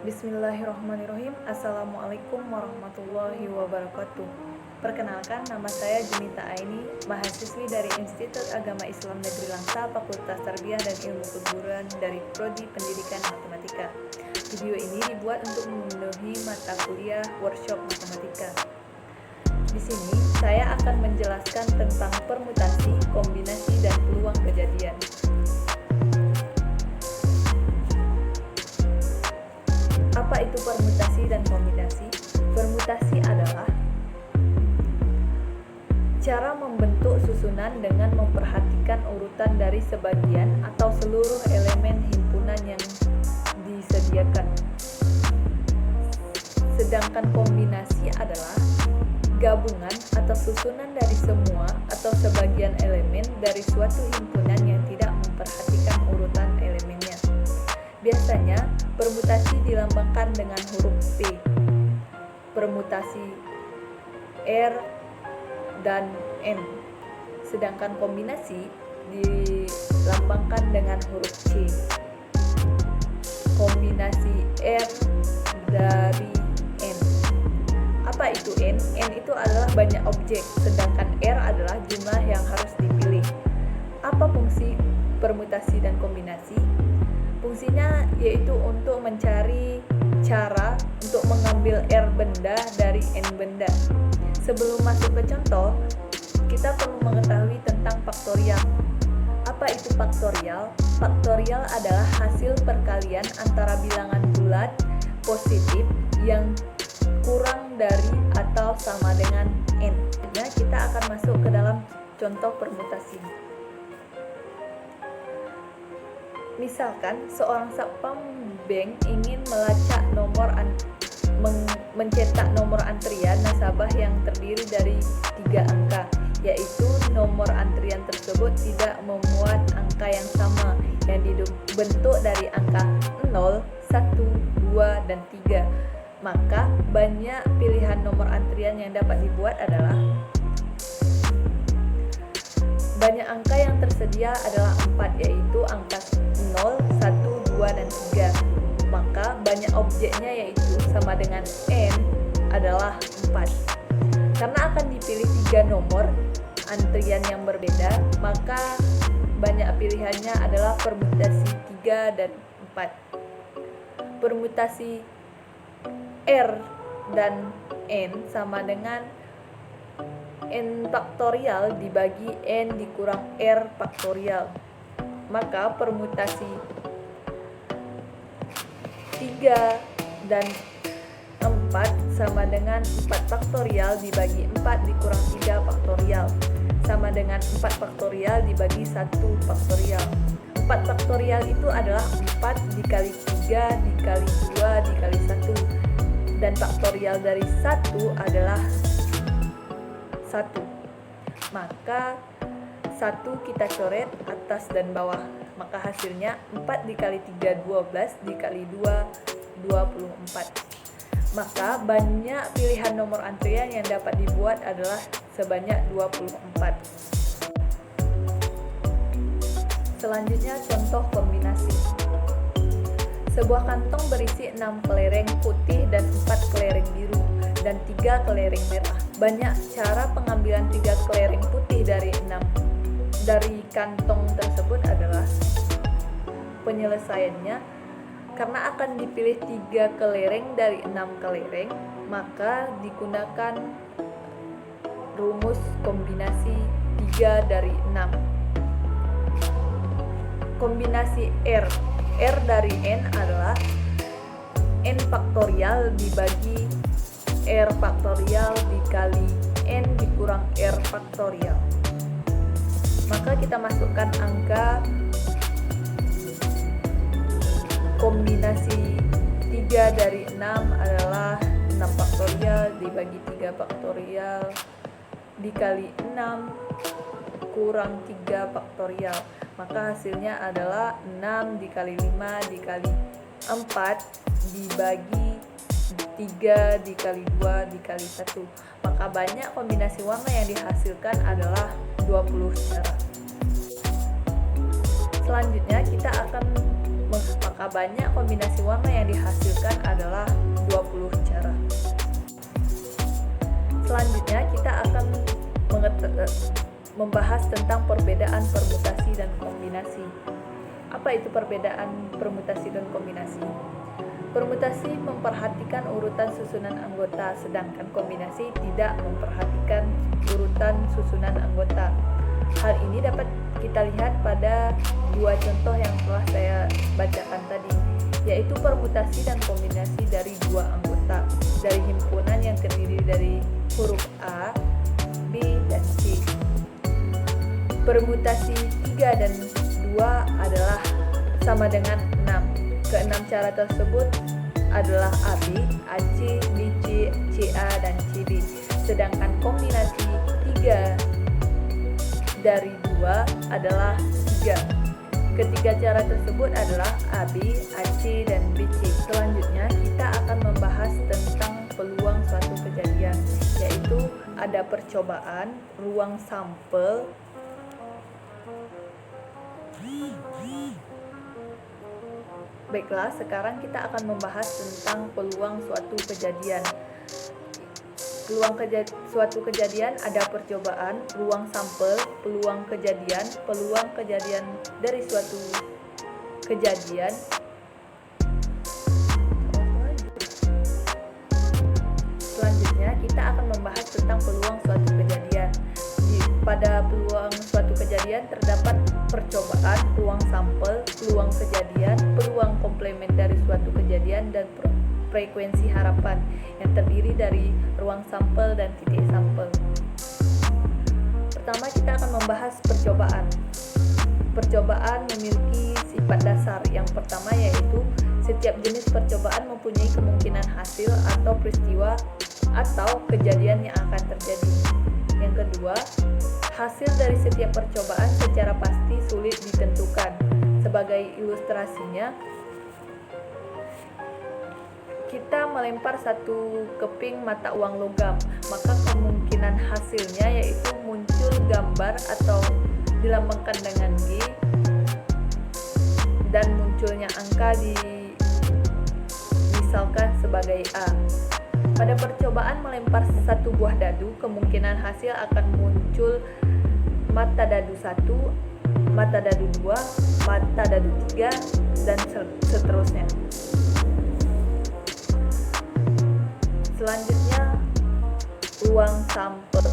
Bismillahirrahmanirrahim. Assalamualaikum warahmatullahi wabarakatuh. Perkenalkan, nama saya Junita Aini, mahasiswi dari Institut Agama Islam Negeri Langsa, Fakultas Tarbiyah dan Ilmu Keguruan dari Prodi Pendidikan Matematika. Video ini dibuat untuk memenuhi mata kuliah workshop matematika. Di sini saya akan menjelaskan tentang permutasi, kombinasi, dan peluang kejadian. Apa itu permutasi dan kombinasi? Permutasi adalah cara membentuk susunan dengan memperhatikan urutan dari sebagian atau seluruh elemen himpunan yang disediakan. Sedangkan kombinasi adalah gabungan atau susunan dari semua atau sebagian elemen dari suatu himpunan yang tidak memperhatikan urutan elemennya. Biasanya, permutasi dilambangkan dengan huruf P. Permutasi R dan N. Sedangkan kombinasi dilambangkan dengan huruf C. Kombinasi R dari N. Apa itu N? N itu adalah banyak objek, sedangkan R adalah jumlah yang harus dipilih. Apa fungsi permutasi dan kombinasi? Fungsinya yaitu untuk mencari cara untuk mengambil R benda dari N benda. Sebelum masuk ke contoh, kita perlu mengetahui tentang faktorial. Apa itu faktorial? Faktorial adalah hasil perkalian antara bilangan bulat positif yang kurang dari atau sama dengan N. Nah, kita akan masuk ke dalam contoh permutasi. Misalkan seorang satpam bank ingin melacak mencetak nomor antrian nasabah yang terdiri dari 3 angka, yaitu nomor antrian tersebut tidak memuat angka yang sama yang dibentuk dari angka 0, 1, 2, dan 3. Maka banyak pilihan nomor antrian yang dapat dibuat adalah banyak angka yang tersedia adalah 4, yaitu angka 0, 1, 2, dan 3. Maka banyak objeknya yaitu sama dengan N adalah 4. Karena akan dipilih 3 nomor antrian yang berbeda, maka banyak pilihannya adalah permutasi 3 dan 4. Permutasi R dan N sama dengan N faktorial dibagi N dikurang R faktorial. Maka permutasi 3 dan 4 sama dengan 4 faktorial dibagi 4 dikurang 3 faktorial sama dengan 4 faktorial dibagi 1 faktorial. 4 faktorial itu adalah 4 dikali 3 dikali 2 dikali 1, dan faktorial dari 1 adalah 1. Maka 1 kita coret atas dan bawah. Maka hasilnya 4 dikali 3 12 dikali 2 24. Maka banyak pilihan nomor antrian yang dapat dibuat adalah sebanyak 24. Selanjutnya contoh kombinasi. Sebuah kantong berisi 6 kelereng putih dan 4 kelereng biru dan 3 kelereng merah. Banyak cara pengambilan 3 kelereng putih dari kantong tersebut adalah penyelesaiannya. Karena akan dipilih 3 kelereng dari 6 kelereng, maka digunakan rumus kombinasi 3 dari 6. Kombinasi R dari N adalah N faktorial dibagi R faktorial dikali N dikurang R faktorial. Maka kita masukkan angka kombinasi 3 dari 6 adalah 6 faktorial dibagi 3 faktorial dikali 6 kurang 3 faktorial. Maka hasilnya adalah 6 dikali 5 dikali 4 dibagi 3 dikali 2 dikali 1. Maka banyak kombinasi warna yang dihasilkan adalah 20 cara. Selanjutnya kita akan maka banyak kombinasi warna yang dihasilkan adalah 20 cara. Selanjutnya kita akan membahas tentang perbedaan permutasi dan kombinasi. Apa itu perbedaan permutasi dan kombinasi? Permutasi memperhatikan urutan susunan anggota, sedangkan kombinasi tidak memperhatikan urutan susunan anggota. Hal ini dapat kita lihat pada dua contoh yang telah saya bacakan tadi, yaitu permutasi dan kombinasi dari dua anggota dari himpunan yang terdiri dari huruf A, B, dan C. Permutasi 3 dan 2 adalah sama dengan 6. Keenam cara tersebut adalah AB, AC, BC, CA, dan CD. Sedangkan kombinasi 3 dari 2 adalah 3. Ketiga cara tersebut adalah AB, AC, dan BC. Selanjutnya kita akan membahas tentang peluang suatu kejadian, yaitu ada percobaan, ruang sampel, Baiklah, sekarang kita akan membahas tentang peluang suatu kejadian. Suatu kejadian ada percobaan, ruang sampel, peluang kejadian dari suatu kejadian. Selanjutnya kita akan membahas tentang peluang suatu kejadian. Pada peluang suatu kejadian terdapat percobaan, ruang sampel, peluang kejadian, peluang komplement dari suatu kejadian, dan frekuensi harapan yang terdiri dari ruang sampel dan titik sampel. Pertama kita akan membahas percobaan. Percobaan memiliki sifat dasar. Yang pertama yaitu setiap jenis percobaan mempunyai kemungkinan hasil atau peristiwa atau kejadian yang akan terjadi. Yang kedua, hasil dari setiap percobaan secara pasti sulit ditentukan. Sebagai ilustrasinya, kita melempar satu keping mata uang logam, maka kemungkinan hasilnya yaitu muncul gambar atau dilambangkan dengan G dan munculnya angka misalkan sebagai A. Pada percobaan melempar satu buah dadu, kemungkinan hasil akan muncul mata dadu 1, mata dadu 2, mata dadu 3, dan seterusnya. Selanjutnya, ruang sampel.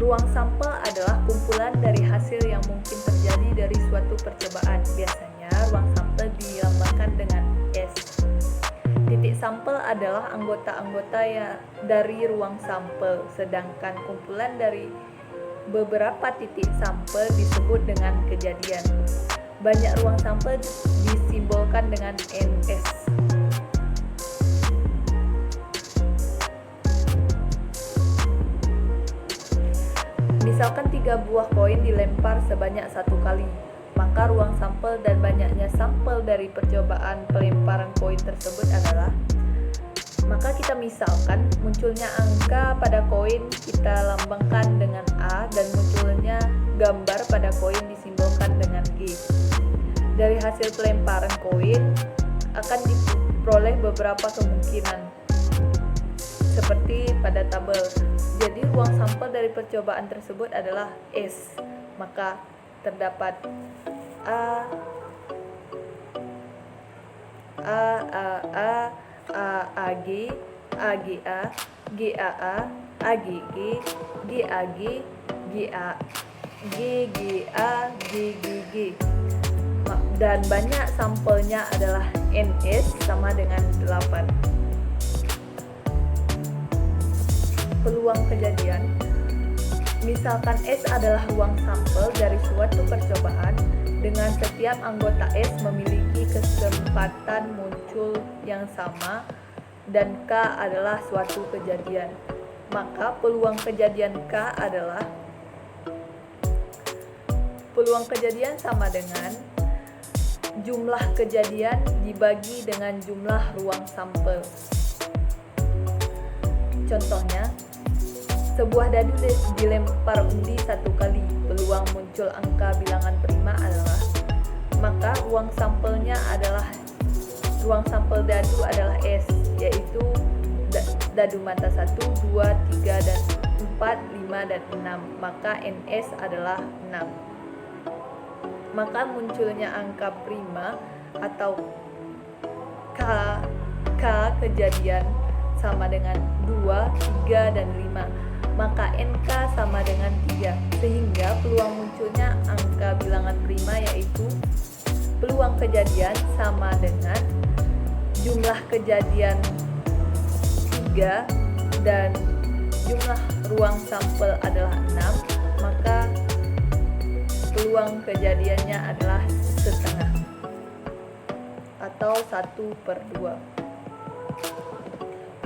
Ruang sampel adalah kumpulan dari hasil yang mungkin terjadi dari suatu percobaan. Biasanya, ruang sampel dilambangkan dengan S. Titik sampel adalah anggota-anggota dari ruang sampel, sedangkan kumpulan dari beberapa titik sampel disebut dengan kejadian. Banyak ruang sampel disimbolkan dengan NS. Misalkan 3 buah koin dilempar sebanyak 1 kali, maka ruang sampel dan banyaknya sampel dari percobaan pelemparan koin tersebut adalah, maka kita misalkan munculnya angka pada koin kita lambangkan dengan A dan munculnya gambar pada koin disimbolkan dengan G. Dari hasil pelemparan koin akan diperoleh beberapa kemungkinan seperti pada tabel. Jadi ruang sampel dari percobaan tersebut adalah S, maka terdapat A, AG, AGA, GAA, AGG, GAG, GGA, GGG. Dan banyak sampelnya adalah NS sama dengan 8. Peluang kejadian. Misalkan S adalah ruang sampel dari suatu percobaan, dengan setiap anggota S memiliki kesempatan muncul yang sama dan K adalah suatu kejadian. Maka peluang kejadian K adalah peluang kejadian sama dengan jumlah kejadian dibagi dengan jumlah ruang sampel. Contohnya, sebuah dadu dilempar undi 1 kali, peluang muncul angka bilangan prima adalah maka ruang sampel dadu adalah S, yaitu dadu mata 1, 2, 3, dan 4, 5, dan 6. Maka NS adalah 6. Maka munculnya angka prima atau K kejadian sama dengan 2, 3, dan 5. Maka NK sama dengan 3. Sehingga peluang munculnya angka bilangan prima yaitu peluang kejadian sama dengan jumlah kejadian 3 dan jumlah ruang sampel adalah 6, maka peluang kejadiannya adalah setengah atau 1/2.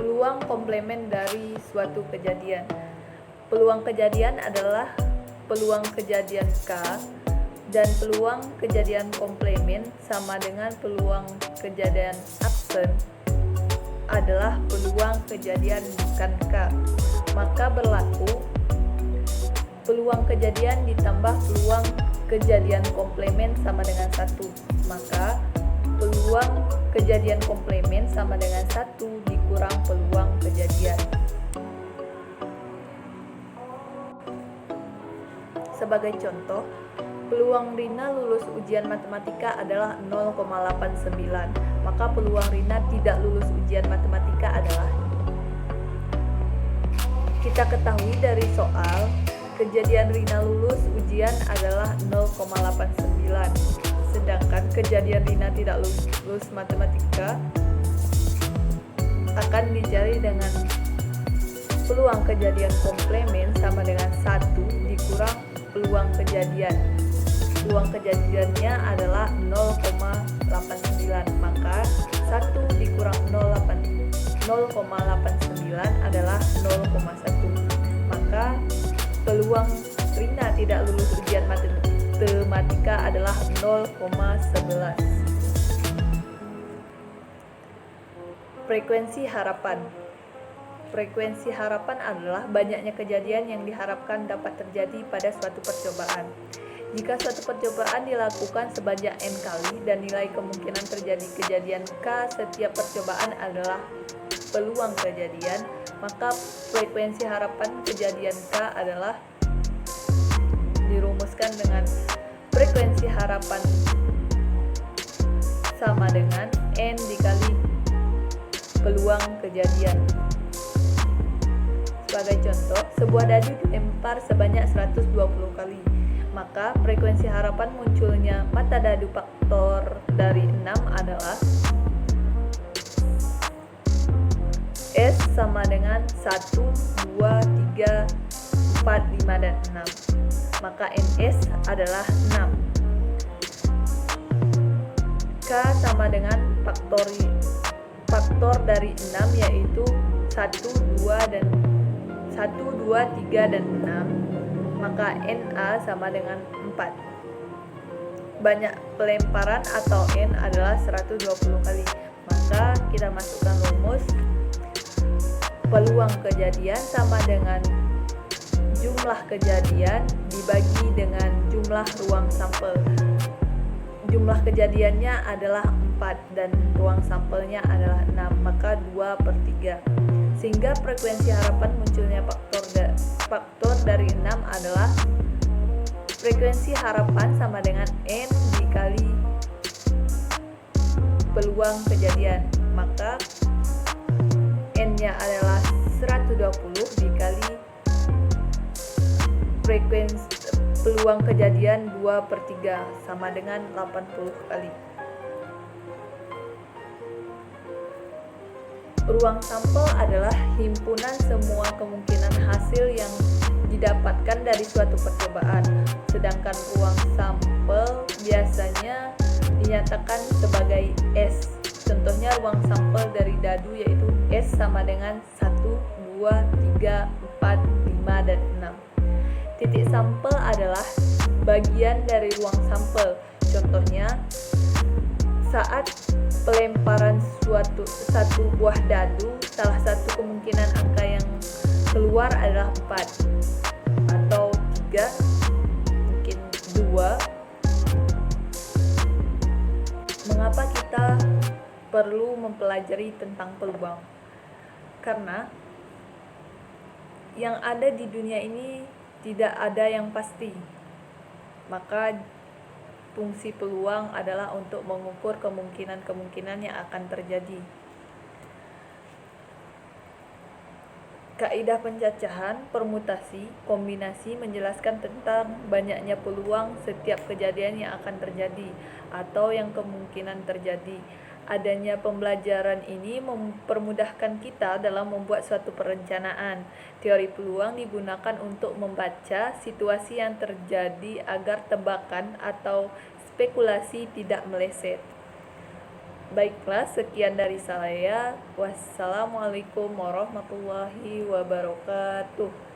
Peluang komplemen dari suatu kejadian. Peluang kejadian adalah peluang kejadian K dan peluang kejadian komplemen sama dengan peluang kejadian absen adalah peluang kejadian bukan K. Maka berlaku peluang kejadian ditambah peluang kejadian komplemen sama dengan 1. Maka peluang kejadian komplemen sama dengan 1 dikurang peluang kejadian. Sebagai contoh, peluang Rina lulus ujian matematika adalah 0,89. Maka peluang Rina tidak lulus ujian matematika adalah, kita ketahui dari soal, kejadian Rina lulus ujian adalah 0,89. Sedangkan kejadian Rina tidak lulus matematika akan dicari dengan peluang kejadian komplemen sama dengan 1 dikurang peluang kejadian. Peluang kejadiannya adalah 0,89. Maka 1 dikurang 0,89 adalah 0,1. Maka peluang Rina tidak lulus ujian matematika adalah 0,11. Frekuensi harapan. Frekuensi harapan adalah banyaknya kejadian yang diharapkan dapat terjadi pada suatu percobaan. Jika suatu percobaan dilakukan sebanyak N kali dan nilai kemungkinan terjadi kejadian K setiap percobaan adalah peluang kejadian, maka frekuensi harapan kejadian K adalah dirumuskan dengan frekuensi harapan sama dengan N dikali peluang kejadian. Sebagai contoh, sebuah dadu dilempar sebanyak 120 kali. Maka frekuensi harapan munculnya mata dadu faktor dari 6 adalah S sama dengan 1, 2, 3, 4, 5, dan 6. Maka NS adalah 6. K sama dengan faktor dari 6 yaitu 1, 2, 3, dan 6. Maka NA sama dengan 4. Banyak pelemparan atau N adalah 120 kali. Maka kita masukkan rumus peluang kejadian sama dengan jumlah kejadian dibagi dengan jumlah ruang sampel. Jumlah kejadiannya adalah 4 dan ruang sampelnya adalah 6, maka 2/3. Sehingga frekuensi harapan munculnya faktor dari 6 adalah frekuensi harapan sama dengan N dikali peluang kejadian. Maka N-nya adalah 120 dikali frekuensi peluang kejadian 2/3 sama dengan 80 kali. Ruang sampel adalah himpunan semua kemungkinan hasil yang didapatkan dari suatu percobaan. Sedangkan ruang sampel biasanya dinyatakan sebagai S. Contohnya ruang sampel dari dadu yaitu S sama dengan 1, 2, 3, 4, 5, dan 6. Titik sampel adalah bagian dari ruang sampel. Contohnya, saat pelemparan satu buah dadu, salah satu kemungkinan angka yang keluar adalah 4 atau 3, mungkin 2, Mengapa kita perlu mempelajari tentang peluang? Karena yang ada di dunia ini tidak ada yang pasti. Maka fungsi peluang adalah untuk mengukur kemungkinan-kemungkinan yang akan terjadi. Kaidah pencacahan, permutasi, kombinasi menjelaskan tentang banyaknya peluang setiap kejadian yang akan terjadi atau yang kemungkinan terjadi. Adanya pembelajaran ini mempermudahkan kita dalam membuat suatu perencanaan. Teori peluang digunakan untuk membaca situasi yang terjadi agar tebakan atau spekulasi tidak meleset. Baiklah, sekian dari saya. Wassalamualaikum warahmatullahi wabarakatuh.